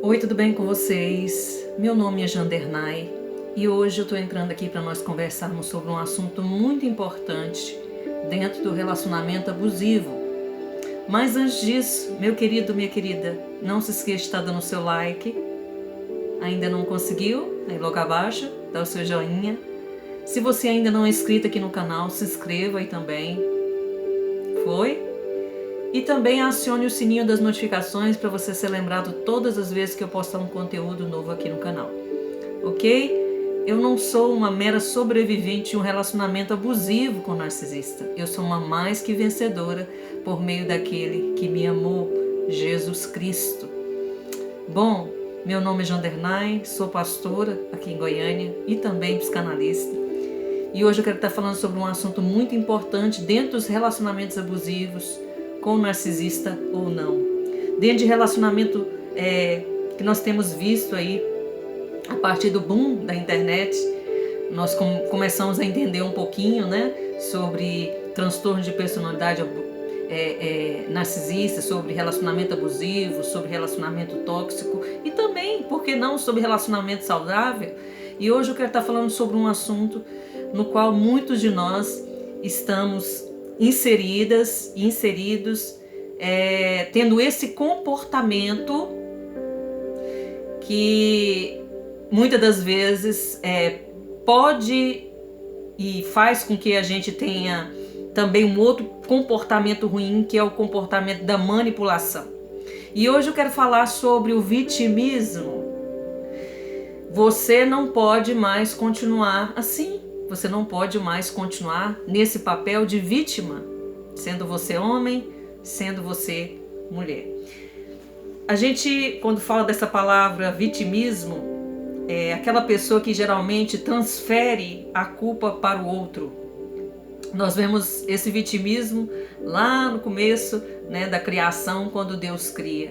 Oi, tudo bem com vocês? Meu nome é Jandernay e hoje eu estou entrando aqui para nós conversarmos sobre um assunto muito importante dentro do relacionamento abusivo. Mas antes disso, meu querido, minha querida, não se esqueça de estar dando o seu like. Ainda não conseguiu? Aí logo abaixo, dá o seu joinha. Se você ainda não é inscrito aqui no canal, se inscreva aí também. Foi? E também acione o sininho das notificações para você ser lembrado todas as vezes que eu postar um conteúdo novo aqui no canal. Ok? Eu não sou uma mera sobrevivente de um relacionamento abusivo com o narcisista. Eu sou uma mais que vencedora por meio daquele que me amou, Jesus Cristo. Bom, meu nome é Jandernay, sou pastora aqui em Goiânia e também psicanalista. E hoje eu quero estar falando sobre um assunto muito importante dentro dos relacionamentos abusivos, com narcisista ou não. Dentro de relacionamento que nós temos visto aí, a partir do boom da internet, nós começamos a entender um pouquinho, né, sobre transtorno de personalidade narcisista, sobre relacionamento abusivo, sobre relacionamento tóxico e também, por que não, sobre relacionamento saudável. E hoje eu quero estar falando sobre um assunto no qual muitos de nós estamos inseridos, tendo esse comportamento que muitas das vezes pode e faz com que a gente tenha também um outro comportamento ruim, que é o comportamento da manipulação. E hoje eu quero falar sobre o vitimismo. Você não pode mais continuar assim. Você não pode mais continuar nesse papel de vítima, sendo você homem, sendo você mulher. A gente, quando fala dessa palavra vitimismo, é aquela pessoa que geralmente transfere a culpa para o outro. Nós vemos esse vitimismo lá no começo, né, da criação, quando Deus cria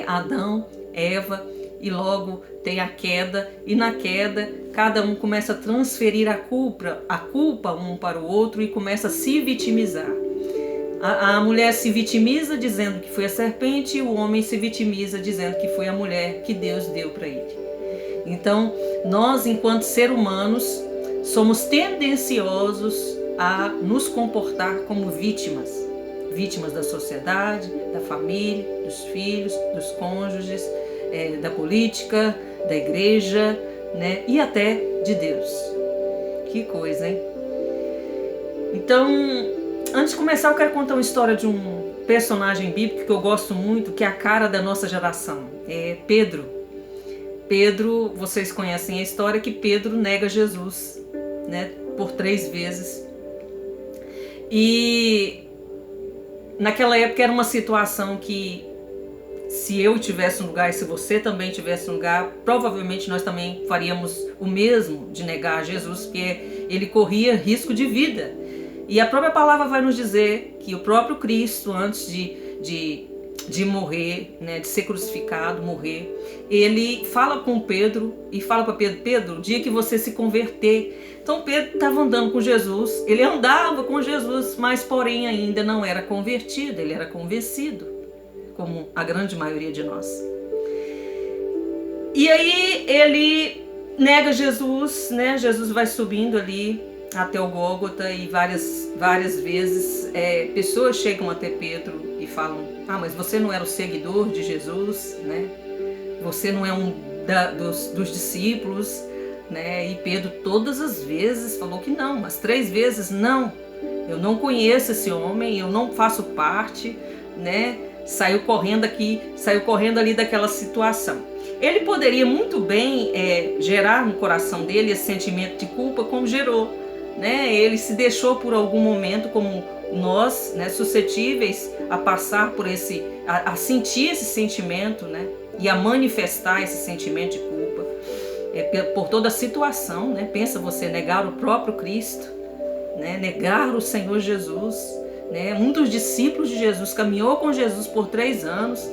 Adão, Eva, e logo tem a queda, e na queda cada um começa a transferir a culpa um para o outro e começa a se vitimizar. A mulher se vitimiza dizendo que foi a serpente, e o homem se vitimiza dizendo que foi a mulher que Deus deu para ele. Então, nós, enquanto seres humanos, somos tendenciosos a nos comportar como vítimas da sociedade, da família, dos filhos, dos cônjuges, da política, da igreja, né? E até de Deus. Que coisa, hein? Então, antes de começar, eu quero contar uma história de um personagem bíblico que eu gosto muito, que é a cara da nossa geração. É Pedro. Pedro, vocês conhecem a história que Pedro nega Jesus, né? Por 3 vezes. E naquela época era uma situação que, se eu tivesse um lugar e se você também tivesse um lugar, provavelmente nós também faríamos o mesmo de negar Jesus, porque ele corria risco de vida. E a própria palavra vai nos dizer que o próprio Cristo, antes de morrer, né, de ser crucificado, morrer, ele fala com Pedro e fala para Pedro: Pedro, o dia que você se converter. Então Pedro estava andando com Jesus, ele andava com Jesus, mas porém ainda não era convertido, ele era convencido, como a grande maioria de nós. E aí ele nega Jesus, né? Jesus vai subindo ali até o Gólgota e várias vezes pessoas chegam até Pedro e falam: ah, mas você não era o seguidor de Jesus, né? Você não é um dos discípulos, né? E Pedro todas as vezes falou que não, mas 3 vezes não. Eu não conheço esse homem, eu não faço parte, né? Saiu correndo ali daquela situação. Ele poderia muito bem gerar no coração dele esse sentimento de culpa, como gerou, né? Ele se deixou por algum momento, como nós, né, suscetíveis a passar por a sentir esse sentimento, né? E a manifestar esse sentimento de culpa por toda a situação, né? Pensa você negar o próprio Cristo, né? Negar o Senhor Jesus, né? Um dos discípulos de Jesus caminhou com Jesus por 3 anos,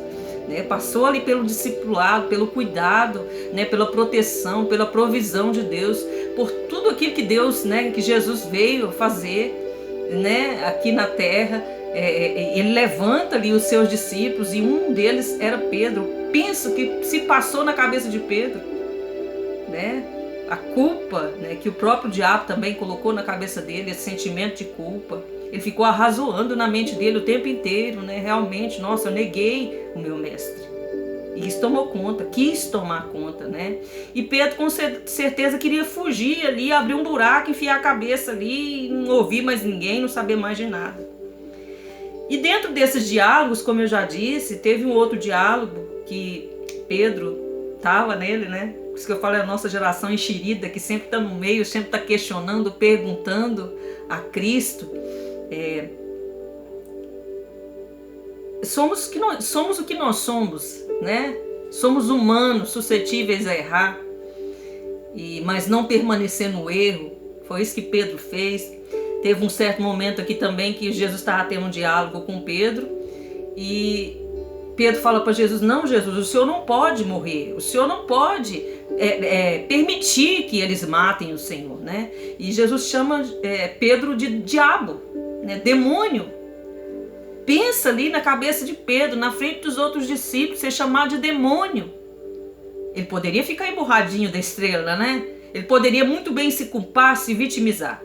né? Passou ali pelo discipulado, pelo cuidado, né? Pela proteção, pela provisão de Deus, por tudo aquilo que Deus, né? Que Jesus veio fazer, né? Aqui na terra. Ele levanta ali os seus discípulos e um deles era Pedro. penso que se passou na cabeça de Pedro, né? A culpa, né, que o próprio diabo também colocou na cabeça dele, esse sentimento de culpa. Ele ficou arrazoando na mente dele o tempo inteiro, né? Realmente, nossa, eu neguei o meu mestre. E isso tomou conta, quis tomar conta, né? E Pedro com certeza queria fugir ali, abrir um buraco, enfiar a cabeça ali, não ouvir mais ninguém, não saber mais de nada. E dentro desses diálogos, como eu já disse, teve um outro diálogo que Pedro estava nele, né? Por isso que eu falo, é a nossa geração enxerida, que sempre está no meio, sempre está questionando, perguntando a Cristo. Somos o que nós somos, né? Somos humanos, suscetíveis a errar, mas não permanecer no erro. Foi isso que Pedro fez. Teve um certo momento aqui também que Jesus estava tendo um diálogo com Pedro e Pedro fala para Jesus: não, Jesus, o Senhor não pode morrer, o Senhor não pode permitir que eles matem o Senhor, né? E Jesus chama Pedro de diabo, né? Demônio. Pensa ali na cabeça de Pedro, na frente dos outros discípulos, ser chamado de demônio. Ele poderia ficar emburradinho da estrela, né? Ele poderia muito bem se culpar, se vitimizar.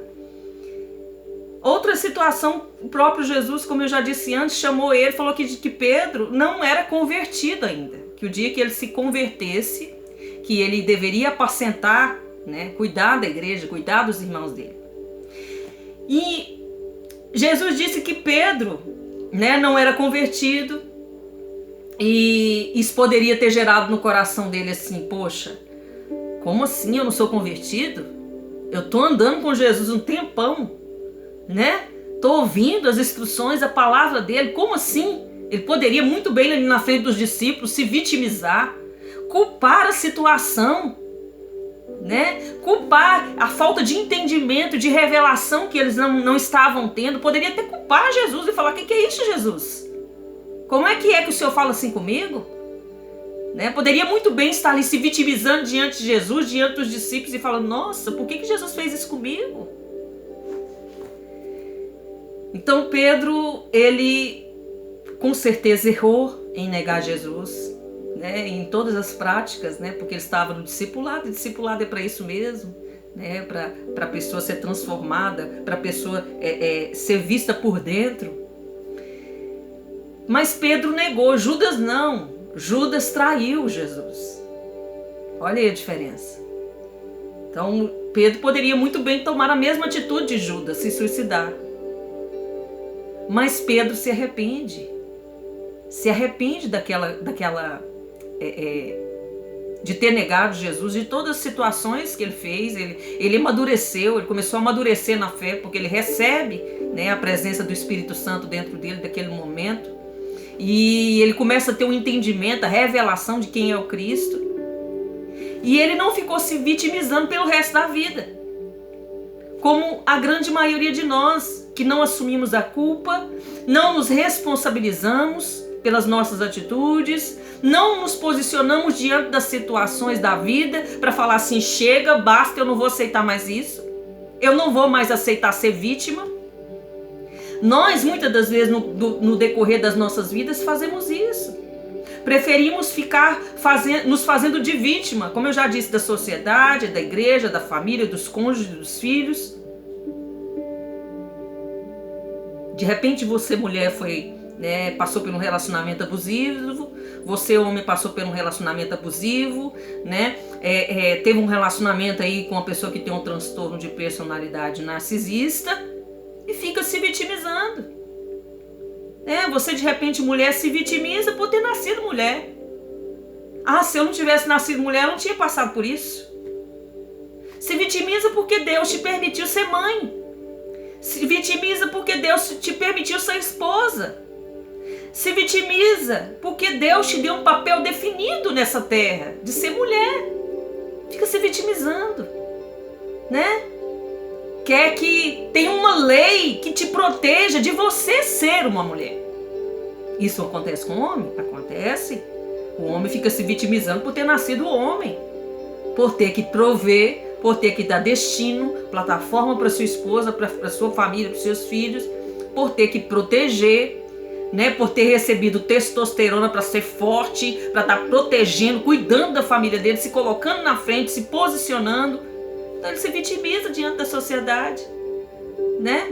Outra situação, o próprio Jesus, como eu já disse antes, chamou ele, falou que Pedro não era convertido ainda. Que o dia que ele se convertesse, que ele deveria apacentar, né, cuidar da igreja, cuidar dos irmãos dele. E Jesus disse que Pedro, né, não era convertido, e isso poderia ter gerado no coração dele assim: poxa, como assim eu não sou convertido? Eu tô andando com Jesus um tempão, né? Tô ouvindo as instruções, a palavra dele, como assim? Ele poderia muito bem ali na frente dos discípulos se vitimizar, culpar a situação, né? Culpar a falta de entendimento, de revelação que eles não estavam tendo. Poderia até culpar Jesus e falar: que é isso, Jesus? Como é que o Senhor fala assim comigo? Né? Poderia muito bem estar ali se vitimizando diante de Jesus, diante dos discípulos e falando: nossa, por que Jesus fez isso comigo? Então Pedro, ele com certeza errou em negar Jesus, né, em todas as práticas, né, porque ele estava no discipulado, e discipulado é para isso mesmo, né, para a pessoa ser transformada, para a pessoa ser vista por dentro. Mas Pedro negou, Judas não, Judas traiu Jesus. Olha aí a diferença. Então Pedro poderia muito bem tomar a mesma atitude de Judas, se suicidar. Mas Pedro se arrepende de ter negado Jesus, de todas as situações que ele fez. Ele amadureceu, ele começou a amadurecer na fé, porque ele recebe, né, a presença do Espírito Santo dentro dele naquele momento, e ele começa a ter um entendimento, a revelação de quem é o Cristo, e ele não ficou se vitimizando pelo resto da vida, como a grande maioria de nós, que não assumimos a culpa, não nos responsabilizamos pelas nossas atitudes, não nos posicionamos diante das situações da vida para falar assim: chega, basta, eu não vou aceitar mais isso, eu não vou mais aceitar ser vítima. Nós, muitas das vezes, no decorrer das nossas vidas, fazemos isso. Preferimos ficar nos fazendo de vítima, como eu já disse, da sociedade, da igreja, da família, dos cônjuges, dos filhos. De repente você, mulher, passou por um relacionamento abusivo, você, homem, passou por um relacionamento abusivo, né? Teve um relacionamento aí com uma pessoa que tem um transtorno de personalidade narcisista e fica se vitimizando. Você, de repente, mulher, se vitimiza por ter nascido mulher. Ah, se eu não tivesse nascido mulher, eu não tinha passado por isso. Se vitimiza porque Deus te permitiu ser mãe. Se vitimiza porque Deus te permitiu ser esposa. Se vitimiza porque Deus te deu um papel definido nessa terra, de ser mulher. Fica se vitimizando, né? Quer que tenha uma lei que te proteja de você ser uma mulher. Isso acontece com o homem? Acontece. O homem fica se vitimizando por ter nascido homem, por ter que prover, por ter que dar destino, plataforma para sua esposa, para sua família, para seus filhos, por ter que proteger, né, por ter recebido testosterona para ser forte, para estar protegendo, cuidando da família dele, se colocando na frente, se posicionando. Então ele se vitimiza diante da sociedade, né?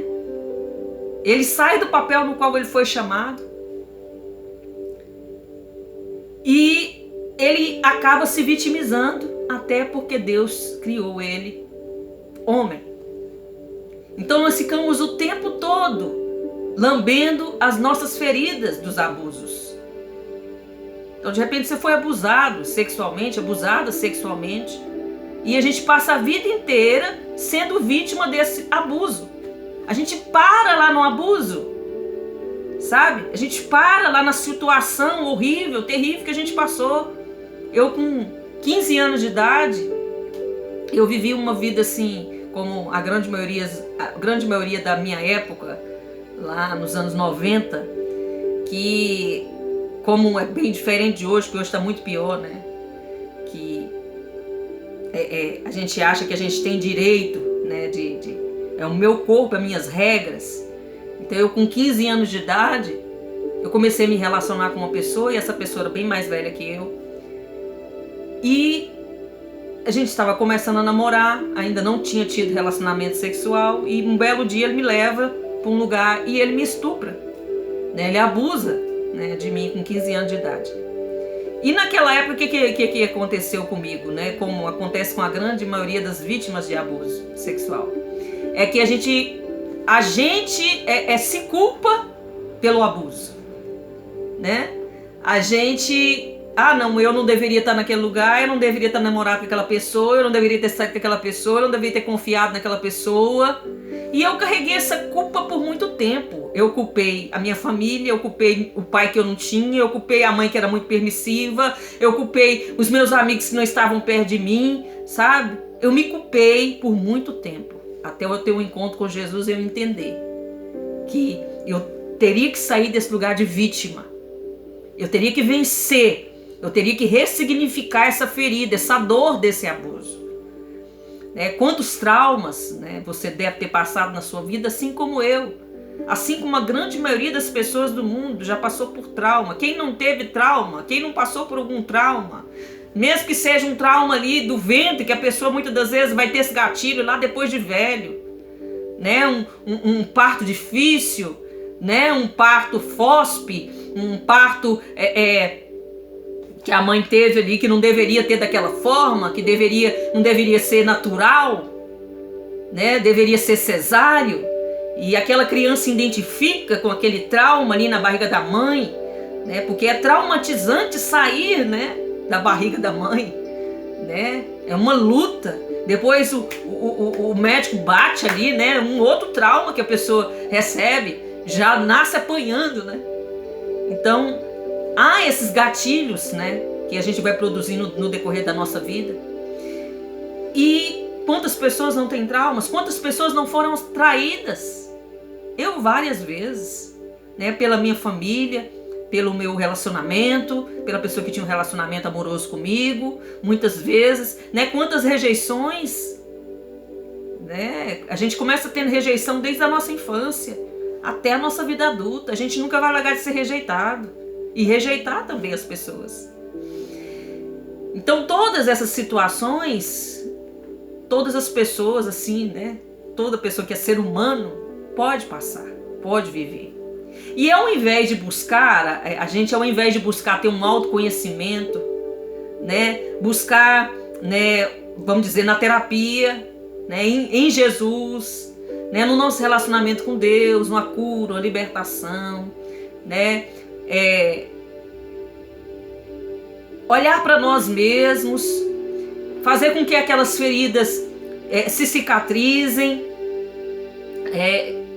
Ele sai do papel no qual ele foi chamado e ele acaba se vitimizando, até porque Deus criou ele homem. Então nós ficamos o tempo todo lambendo as nossas feridas dos abusos. Então de repente você foi abusado sexualmente, abusada sexualmente, e a gente passa a vida inteira sendo vítima desse abuso. A gente para lá no abuso, sabe? A gente para lá na situação horrível, terrível que a gente passou. Eu com 15 anos de idade, eu vivi uma vida assim, como a grande maioria da minha época, lá nos anos 90, que como é bem diferente de hoje, que hoje está muito pior, né? Que a gente acha que a gente tem direito, né? É o meu corpo, as minhas regras. Então eu com 15 anos de idade, eu comecei a me relacionar com uma pessoa, e essa pessoa era bem mais velha que eu. E a gente estava começando a namorar, ainda não tinha tido relacionamento sexual, e um belo dia ele me leva para um lugar e ele me estupra, né? Ele abusa, né, de mim com 15 anos de idade. E naquela época o que aconteceu comigo, né? Como acontece com a grande maioria das vítimas de abuso sexual, é que a gente se culpa pelo abuso, né? A gente, não, eu não deveria estar naquele lugar, eu não deveria estar namorando com aquela pessoa, eu não deveria ter saído com aquela pessoa, eu não deveria ter confiado naquela pessoa. E eu carreguei essa culpa por muito tempo. Eu culpei a minha família, eu culpei o pai que eu não tinha, eu culpei a mãe que era muito permissiva, eu culpei os meus amigos que não estavam perto de mim, sabe? Eu me culpei por muito tempo, até eu ter um encontro com Jesus e eu entender que eu teria que sair desse lugar de vítima. Eu teria que vencer. Eu teria que ressignificar essa ferida, essa dor desse abuso. Quantos traumas, né, você deve ter passado na sua vida, assim como eu. Assim como a grande maioria das pessoas do mundo já passou por trauma. Quem não teve trauma? Quem não passou por algum trauma? Mesmo que seja um trauma ali do ventre, que a pessoa muitas das vezes vai ter esse gatilho lá depois de velho. Né? Um parto difícil, né? Um parto fóspe, um parto que a mãe teve ali, que não deveria ter daquela forma, que não deveria ser natural, né? Deveria ser cesáreo, e aquela criança se identifica com aquele trauma ali na barriga da mãe, né? Porque é traumatizante sair, né, da barriga da mãe, né? É uma luta. Depois o médico bate ali, né? Um outro trauma que a pessoa recebe, já nasce apanhando, né? Então há esses gatilhos, né, que a gente vai produzindo no decorrer da nossa vida. E quantas pessoas não têm traumas? Quantas pessoas não foram traídas? Eu várias vezes, né, pela minha família, pelo meu relacionamento, pela pessoa que tinha um relacionamento amoroso comigo, muitas vezes, né, quantas rejeições, né? A gente começa tendo rejeição desde a nossa infância até a nossa vida adulta. A gente nunca vai largar de ser rejeitado. E rejeitar também as pessoas. Então todas essas situações, todas as pessoas assim, né? Toda pessoa que é ser humano pode passar, pode viver. E ao invés de buscar, ao invés de buscar ter um autoconhecimento, né? Buscar, né, vamos dizer, na terapia, né, em Jesus, né, no nosso relacionamento com Deus, uma cura, uma libertação, né? Olhar para nós mesmos, fazer com que aquelas feridas se cicatrizem,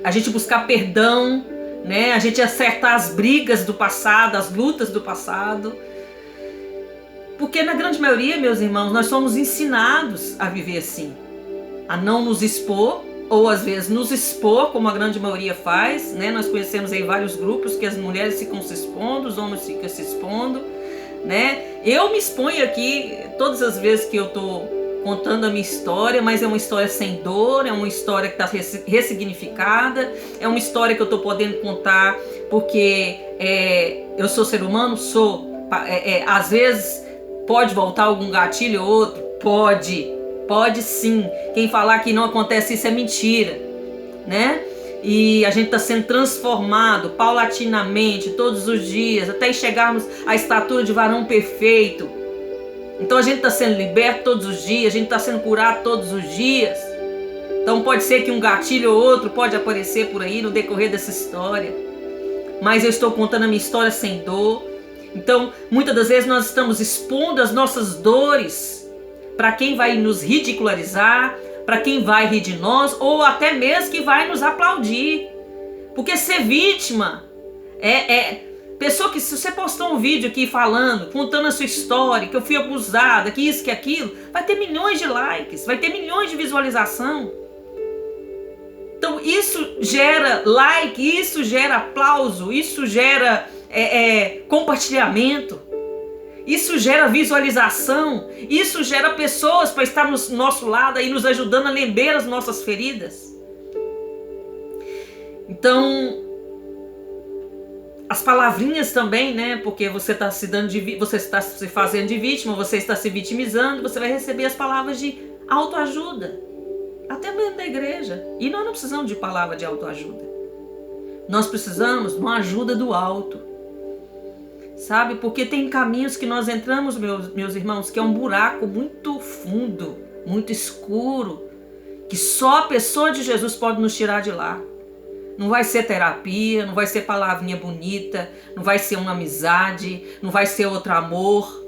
a gente buscar perdão, né? A gente acertar as brigas do passado, as lutas do passado, porque na grande maioria, meus irmãos, nós somos ensinados a viver assim, a não nos expor, ou às vezes nos expor, como a grande maioria faz, né? Nós conhecemos aí vários grupos que as mulheres ficam se expondo, os homens ficam se expondo, né? Eu me exponho aqui todas as vezes que eu tô contando a minha história, mas é uma história sem dor, é uma história que está ressignificada, é uma história que eu estou podendo contar porque eu sou ser humano, sou. Às vezes pode voltar algum gatilho ou outro, pode sim. Quem falar que não acontece isso é mentira, né? E a gente está sendo transformado paulatinamente, todos os dias, até chegarmos à estatura de varão perfeito. Então a gente está sendo liberto todos os dias, a gente está sendo curado todos os dias. Então pode ser que um gatilho ou outro pode aparecer por aí no decorrer dessa história. Mas eu estou contando a minha história sem dor. Então muitas das vezes nós estamos expondo as nossas dores para quem vai nos ridicularizar, para quem vai rir de nós, ou até mesmo que vai nos aplaudir. Porque ser vítima pessoa que, se você postou um vídeo aqui falando, contando a sua história, que eu fui abusada, que isso, que aquilo, vai ter milhões de likes, vai ter milhões de visualização. Então isso gera like, isso gera aplauso, isso gera compartilhamento, isso gera visualização, isso gera pessoas para estar no nosso lado e nos ajudando a lembrar as nossas feridas. Então, as palavrinhas também, né? Porque você está você está se fazendo de vítima, você está se vitimizando, você vai receber as palavras de autoajuda, até mesmo da igreja. E nós não precisamos de palavra de autoajuda. Nós precisamos de uma ajuda do alto, sabe? Porque tem caminhos que nós entramos, meus irmãos, que é um buraco muito fundo, muito escuro, que só a pessoa de Jesus pode nos tirar de lá. Não vai ser terapia, não vai ser palavrinha bonita, não vai ser uma amizade, não vai ser outro amor,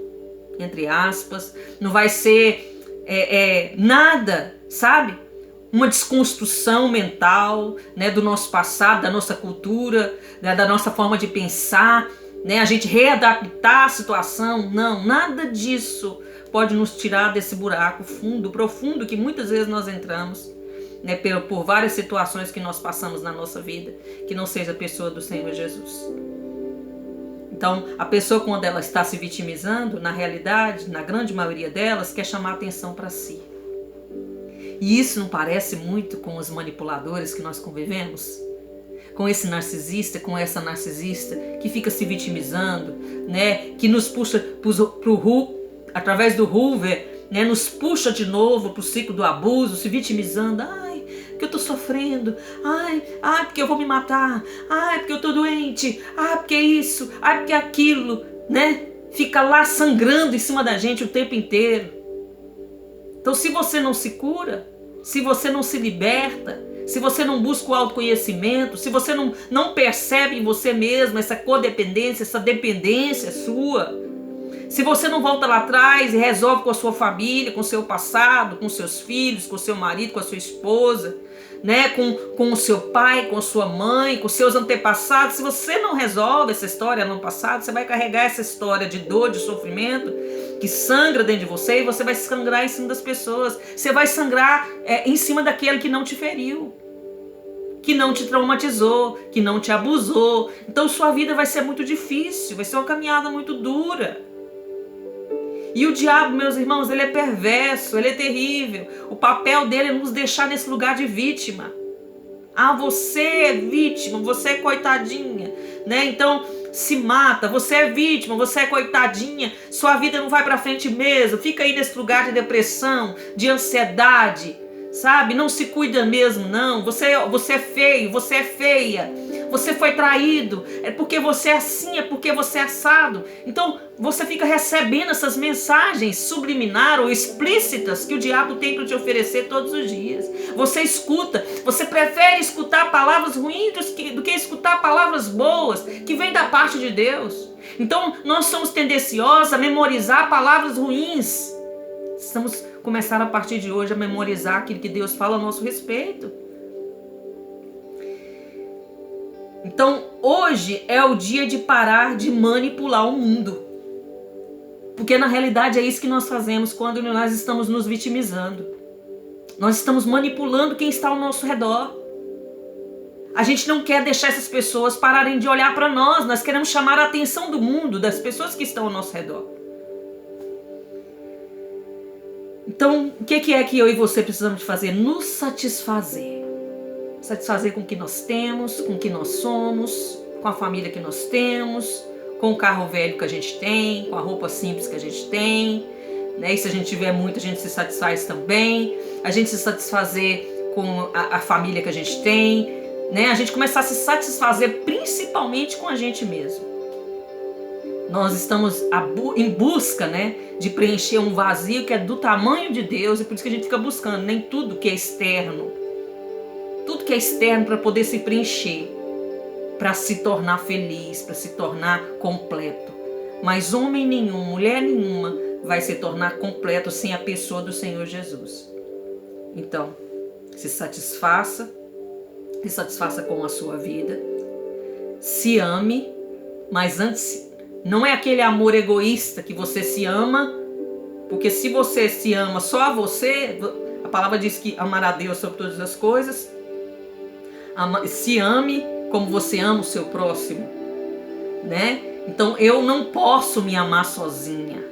entre aspas, não vai ser nada, sabe? Uma desconstrução mental, né, do nosso passado, da nossa cultura, né, da nossa forma de pensar, né, a gente readaptar a situação. Não, nada disso pode nos tirar desse buraco fundo, profundo, que muitas vezes nós entramos, né, por várias situações que nós passamos na nossa vida, que não seja a pessoa do Senhor Jesus. Então, a pessoa, quando ela está se vitimizando, na realidade, na grande maioria delas, quer chamar atenção para si. E isso não parece muito com os manipuladores que nós convivemos? Com esse narcisista, com essa narcisista que fica se vitimizando, né, que nos puxa através do Hoover, né, nos puxa de novo para o ciclo do abuso, se vitimizando. Ai, porque eu tô sofrendo. Ai, porque eu vou me matar. Ai, porque eu tô doente. Ai, porque isso. Ai, porque aquilo, né? Fica lá sangrando em cima da gente o tempo inteiro. Então, se você não se cura, se você não se liberta, se você não busca o autoconhecimento, se você não percebe em você mesmo essa codependência, essa dependência sua, se você não volta lá atrás e resolve com a sua família, com o seu passado, com seus filhos, com o seu marido, com a sua esposa, né, com o seu pai, com a sua mãe, com seus antepassados, se você não resolve essa história no passado, você vai carregar essa história de dor, de sofrimento, que sangra dentro de você, e você vai sangrar em cima das pessoas. Você vai sangrar em cima daquele que não te feriu, que não te traumatizou, que não te abusou. Então sua vida vai ser muito difícil, vai ser uma caminhada muito dura. E o diabo, meus irmãos, ele é perverso, ele é terrível. O papel dele é nos deixar nesse lugar de vítima. Ah, você é vítima, você é coitadinha, né? Então se mata, você é vítima, você é coitadinha, sua vida não vai pra frente mesmo, fica aí nesse lugar de depressão, de ansiedade, sabe? Não se cuida mesmo, não. Você é feio, você é feia, você foi traído, é porque você é assim, é porque você é assado. Então você fica recebendo essas mensagens subliminar ou explícitas que o diabo tem para te oferecer todos os dias. Você escuta, você prefere escutar palavras ruins do que escutar palavras boas que vêm da parte de Deus. Então nós somos tendenciosos a memorizar palavras ruins. Precisamos começar a partir de hoje a memorizar aquilo que Deus fala a nosso respeito. Então hoje é o dia de parar de manipular o mundo. Porque na realidade é isso que nós fazemos quando nós estamos nos vitimizando. Nós estamos manipulando quem está ao nosso redor. A gente não quer deixar essas pessoas pararem de olhar para nós. Nós queremos chamar a atenção do mundo, das pessoas que estão ao nosso redor. Então, o que é que eu e você precisamos de fazer? Nos satisfazer. Satisfazer com o que nós temos, com o que nós somos, com a família que nós temos, com o carro velho que a gente tem, com a roupa simples que a gente tem, né? E se a gente tiver muito, a gente se satisfaz também. A gente se satisfazer com a família que a gente tem, né? A gente começar a se satisfazer principalmente com a gente mesmo. Nós estamos em busca, né, de preencher um vazio que é do tamanho de Deus, e por isso que a gente fica buscando nem tudo que é externo. Tudo que é externo para poder se preencher, para se tornar feliz, para se tornar completo. Mas homem nenhum, mulher nenhuma vai se tornar completo sem a pessoa do Senhor Jesus. Então, se satisfaça com a sua vida, se ame, mas antes, não é aquele amor egoísta que você se ama, porque se você se ama só a você, a palavra diz que amará a Deus sobre todas as coisas. Se ame como você ama o seu próximo, né? Então eu não posso me amar sozinha.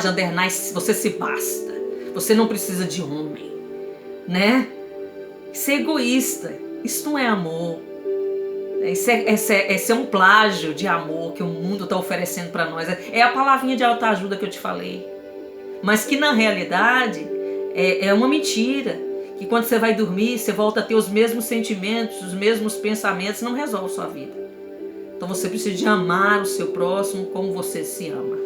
Jandernay, você se basta. Você não precisa de homem, né? Isso é egoísta. Isso não é amor. Esse é um plágio de amor que o mundo está oferecendo para nós. É a palavrinha de autoajuda que eu te falei. Mas que na realidade é uma mentira. Que quando você vai dormir, você volta a ter os mesmos sentimentos, os mesmos pensamentos, não resolve sua vida. Então você precisa de amar o seu próximo como você se ama.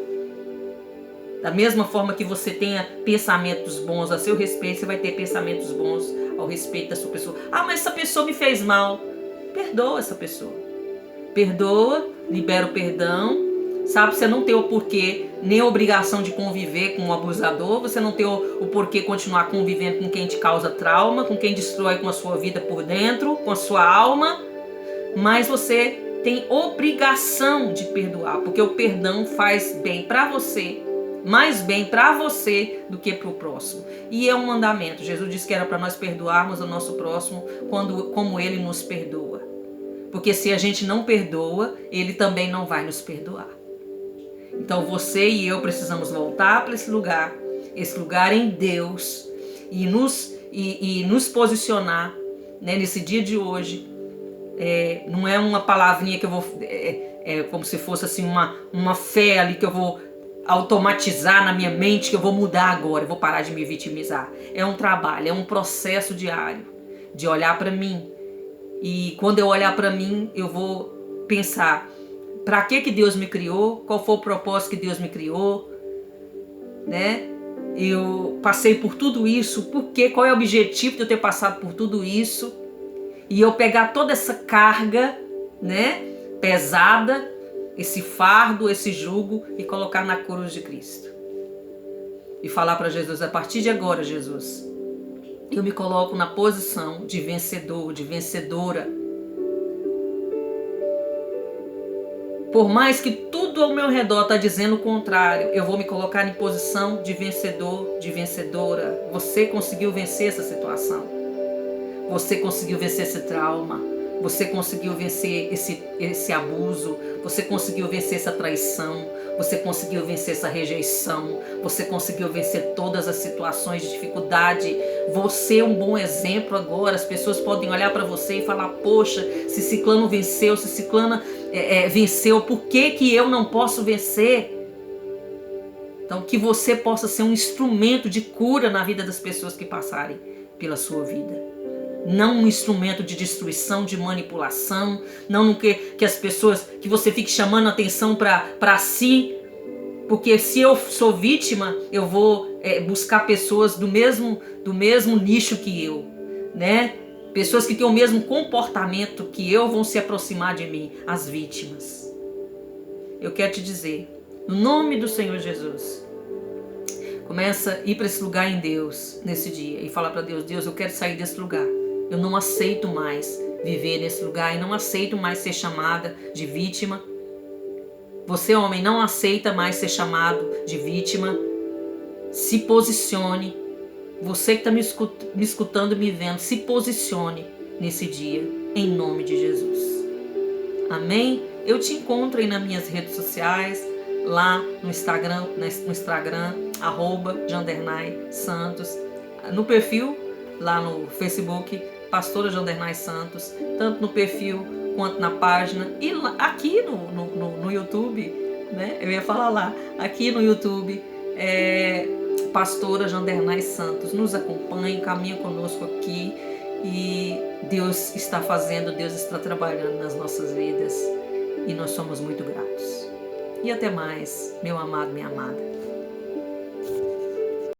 Da mesma forma que você tenha pensamentos bons a seu respeito, você vai ter pensamentos bons ao respeito da sua pessoa. Mas essa pessoa me fez mal. Perdoa essa pessoa. Perdoa, libera o perdão. Sabe, você não tem o porquê, nem a obrigação de conviver com um abusador. Você não tem o porquê continuar convivendo com quem te causa trauma, com quem destrói com a sua vida por dentro, com a sua alma. Mas você tem obrigação de perdoar, porque o perdão faz bem para você, mais bem para você do que para o próximo. E é um mandamento. Jesus disse que era para nós perdoarmos o nosso próximo como ele nos perdoa. Porque se a gente não perdoa, ele também não vai nos perdoar. Então você e eu precisamos voltar para esse lugar em Deus, e nos posicionar, né, nesse dia de hoje. Não é uma palavrinha que eu vou... como se fosse assim uma fé ali que eu vou automatizar na minha mente, que eu vou mudar agora, eu vou parar de me vitimizar. É um trabalho, é um processo diário de olhar para mim. E quando eu olhar para mim, eu vou pensar: para que Deus me criou? Qual foi o propósito que Deus me criou? Né? Eu passei por tudo isso, por quê? Qual é o objetivo de eu ter passado por tudo isso? E eu pegar toda essa carga, né, pesada, esse fardo, esse jugo, e colocar na cruz de Cristo. E falar para Jesus: a partir de agora, Jesus, eu me coloco na posição de vencedor, de vencedora. Por mais que tudo ao meu redor está dizendo o contrário, eu vou me colocar em posição de vencedor, de vencedora. Você conseguiu vencer essa situação. Você conseguiu vencer esse trauma. Você conseguiu vencer esse abuso. Você conseguiu vencer essa traição. Você conseguiu vencer essa rejeição. Você conseguiu vencer todas as situações de dificuldade. Você é um bom exemplo agora. As pessoas podem olhar para você e falar: poxa, se ciclano venceu, se ciclana venceu, por que eu não posso vencer? Então que você possa ser um instrumento de cura na vida das pessoas que passarem pela sua vida. Não um instrumento de destruição, de manipulação. Não que as pessoas, que você fique chamando atenção para si. Porque se eu sou vítima, eu vou buscar pessoas do mesmo nicho que eu, né? Pessoas que têm o mesmo comportamento que eu vão se aproximar de mim, as vítimas. Eu quero te dizer, no nome do Senhor Jesus, começa a ir para esse lugar em Deus nesse dia e falar para Deus: Deus, eu quero sair desse lugar. Eu não aceito mais viver nesse lugar e não aceito mais ser chamada de vítima. Você, homem, não aceita mais ser chamado de vítima. Se posicione. Você que está me escutando, me vendo, se posicione nesse dia, em nome de Jesus. Amém? Eu te encontro aí nas minhas redes sociais, lá no Instagram, @Jandernay Santos, no perfil lá no Facebook, Pastora Jandernay Santos, tanto no perfil quanto na página, e aqui no YouTube, né? Eu ia falar lá, aqui no YouTube, Pastora Jandernay Santos. Nos acompanhe, caminha conosco aqui, e Deus está fazendo, Deus está trabalhando nas nossas vidas, e nós somos muito gratos. E até mais, meu amado, minha amada.